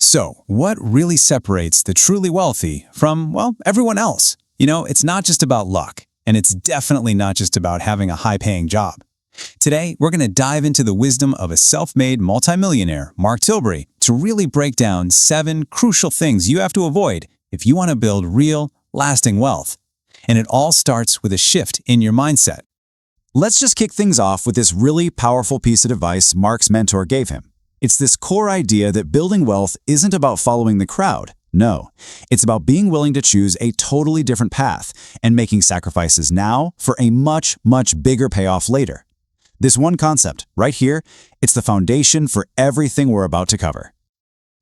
So, what really separates the truly wealthy from, well, everyone else? It's not just about luck, and it's definitely not just about having a high-paying job. Today, we're going to dive into the wisdom of a self-made multimillionaire, Mark Tilbury, to really break down 7 crucial things you have to avoid if you want to build real, lasting wealth. And it all starts with a shift in your mindset. Let's just kick things off with this really powerful piece of advice Mark's mentor gave him. It's this core idea that building wealth isn't about following the crowd. No, it's about being willing to choose a totally different path and making sacrifices now for a much, much bigger payoff later. This one concept, right here, it's the foundation for everything we're about to cover.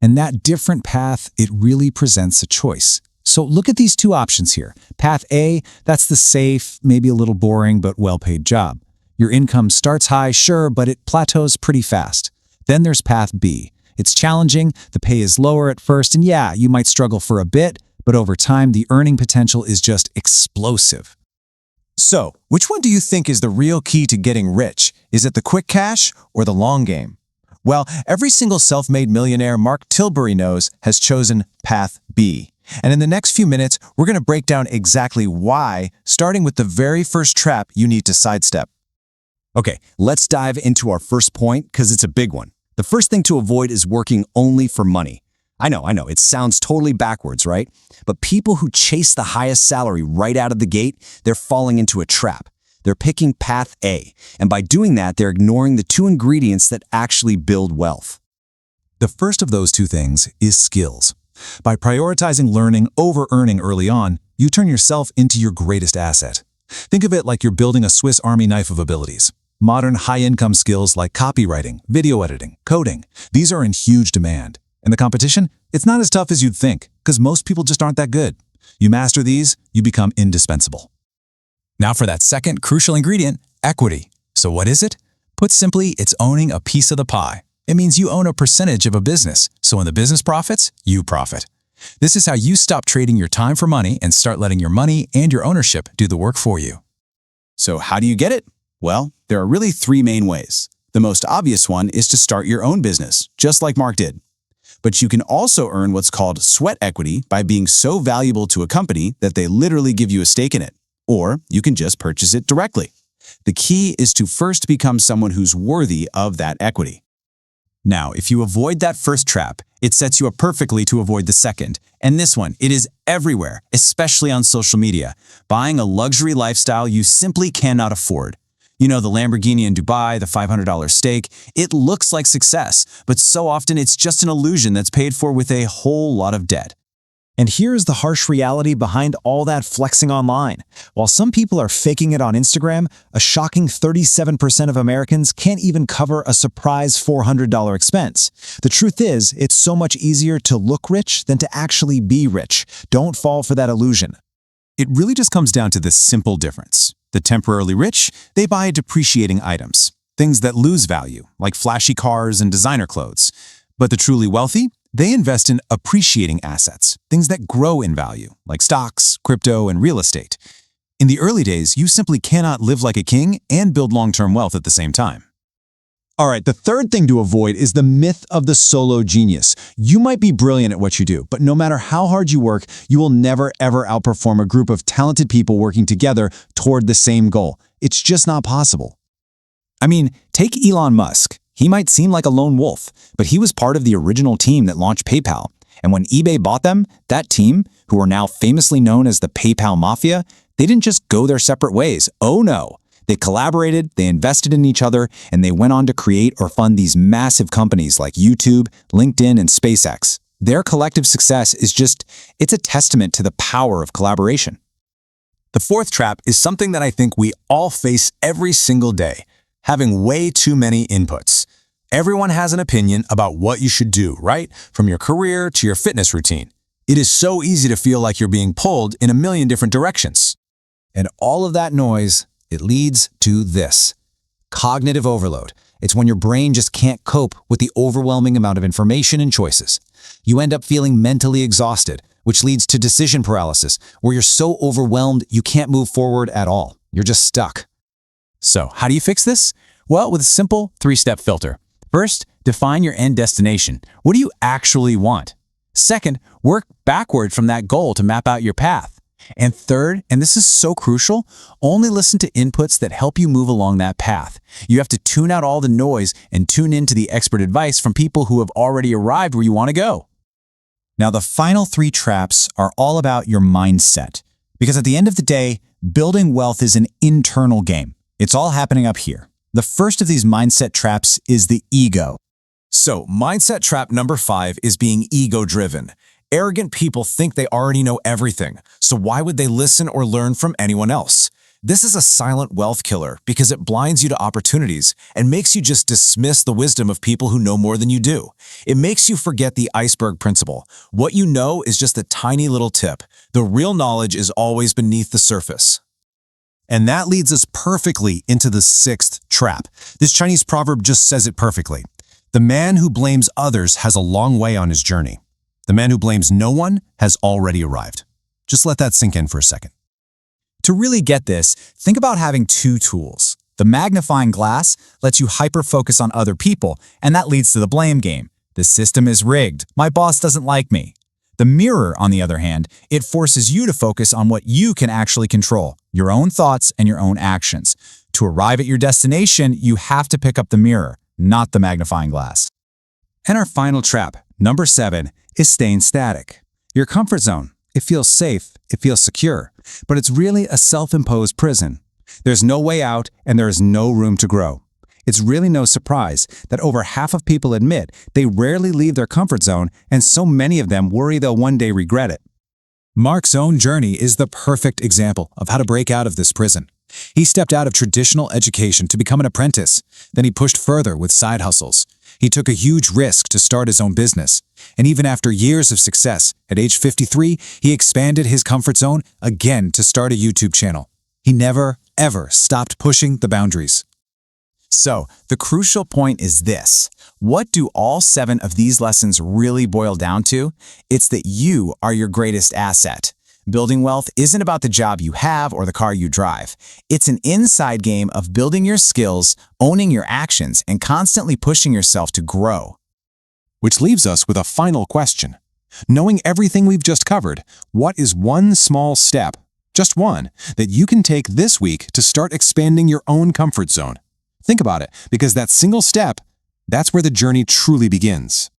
And that different path, it really presents a choice. So look at these 2 options here. Path A, that's the safe, maybe a little boring, but well-paid job. Your income starts high, sure, but it plateaus pretty fast. Then there's path B. It's challenging, the pay is lower at first, and yeah, you might struggle for a bit, but over time, the earning potential is just explosive. So, which one do you think is the real key to getting rich? Is it the quick cash or the long game? Well, every single self-made millionaire Mark Tilbury knows has chosen path B. And in the next few minutes, we're going to break down exactly why, starting with the very first trap you need to sidestep. Okay, let's dive into our first point because it's a big one. The first thing to avoid is working only for money. I know, it sounds totally backwards, right? But people who chase the highest salary right out of the gate, they're falling into a trap. They're picking path A, and by doing that, they're ignoring the 2 ingredients that actually build wealth. The first of those 2 things is skills. By prioritizing learning over earning early on, you turn yourself into your greatest asset. Think of it like you're building a Swiss Army knife of abilities. Modern high-income skills like copywriting, video editing, coding, these are in huge demand. And the competition, it's not as tough as you'd think, because most people just aren't that good. You master these, you become indispensable. Now for that second crucial ingredient, equity. So what is it? Put simply, it's owning a piece of the pie. It means you own a percentage of a business, so when the business profits, you profit. This is how you stop trading your time for money and start letting your money and your ownership do the work for you. So how do you get it? Well, there are really 3 main ways. The most obvious one is to start your own business, just like Mark did. But you can also earn what's called sweat equity by being so valuable to a company that they literally give you a stake in it. Or you can just purchase it directly. The key is to first become someone who's worthy of that equity. Now, if you avoid that first trap, it sets you up perfectly to avoid the second. And this one, it is everywhere, especially on social media. Buying a luxury lifestyle you simply cannot afford. The Lamborghini in Dubai, the $500 steak, it looks like success, but so often it's just an illusion that's paid for with a whole lot of debt. And here's the harsh reality behind all that flexing online. While some people are faking it on Instagram, a shocking 37% of Americans can't even cover a surprise $400 expense. The truth is, it's so much easier to look rich than to actually be rich. Don't fall for that illusion. It really just comes down to this simple difference. The temporarily rich, they buy depreciating items, things that lose value, like flashy cars and designer clothes. But the truly wealthy, they invest in appreciating assets, things that grow in value, like stocks, crypto, and real estate. In the early days, you simply cannot live like a king and build long-term wealth at the same time. All right, the third thing to avoid is the myth of the solo genius. You might be brilliant at what you do, but no matter how hard you work, you will never ever outperform a group of talented people working together toward the same goal. It's just not possible. I mean, take Elon Musk. He might seem like a lone wolf, but he was part of the original team that launched PayPal. And when eBay bought them, that team, who are now famously known as the PayPal Mafia, they didn't just go their separate ways. Oh no. They collaborated, they invested in each other, and they went on to create or fund these massive companies like YouTube, LinkedIn, and SpaceX. Their collective success it's a testament to the power of collaboration. The fourth trap is something that I think we all face every single day, having way too many inputs. Everyone has an opinion about what you should do, right? From your career to your fitness routine. It is so easy to feel like you're being pulled in a million different directions. And all of that noise, it leads to this. Cognitive overload. It's when your brain just can't cope with the overwhelming amount of information and choices. You end up feeling mentally exhausted, which leads to decision paralysis, where you're so overwhelmed you can't move forward at all. You're just stuck. So, how do you fix this? Well, with a simple 3-step filter. First, Define your end destination. What do you actually want? Second, work backward from that goal to map out your path. And third, and this is so crucial, only listen to inputs that help you move along that path. You have to tune out all the noise and tune into the expert advice from people who have already arrived where you want to go. Now, the final 3 traps are all about your mindset. Because at the end of the day, building wealth is an internal game. It's all happening up here. The first of these mindset traps is the ego. So, mindset trap number 5 is being ego-driven. Arrogant people think they already know everything, so why would they listen or learn from anyone else? This is a silent wealth killer because it blinds you to opportunities and makes you just dismiss the wisdom of people who know more than you do. It makes you forget the iceberg principle. What you know is just a tiny little tip. The real knowledge is always beneath the surface. And that leads us perfectly into the 6th trap. This Chinese proverb just says it perfectly. The man who blames others has a long way on his journey. The man who blames no one has already arrived. Just let that sink in for a second. To really get this, think about having 2 tools. The magnifying glass lets you hyper-focus on other people, and that leads to the blame game. The system is rigged. My boss doesn't like me. The mirror, on the other hand, it forces you to focus on what you can actually control, your own thoughts and your own actions. To arrive at your destination, you have to pick up the mirror, not the magnifying glass. And our final trap, number 7, is staying static. Your comfort zone. It feels safe, it feels secure, but it's really a self-imposed prison. There's no way out and there is no room to grow. It's really no surprise that over half of people admit they rarely leave their comfort zone, and so many of them worry they'll one day regret it. Mark's own journey is the perfect example of how to break out of this prison. He stepped out of traditional education to become an apprentice. Then he pushed further with side hustles. He took a huge risk to start his own business. And even after years of success, at age 53, he expanded his comfort zone again to start a YouTube channel. He never, ever stopped pushing the boundaries. So, the crucial point is this. What do all 7 of these lessons really boil down to? It's that you are your greatest asset. Building wealth isn't about the job you have or the car you drive. It's an inside game of building your skills, owning your actions, and constantly pushing yourself to grow. Which leaves us with a final question. Knowing everything we've just covered, what is one small step, just one, that you can take this week to start expanding your own comfort zone? Think about it, because that single step, that's where the journey truly begins.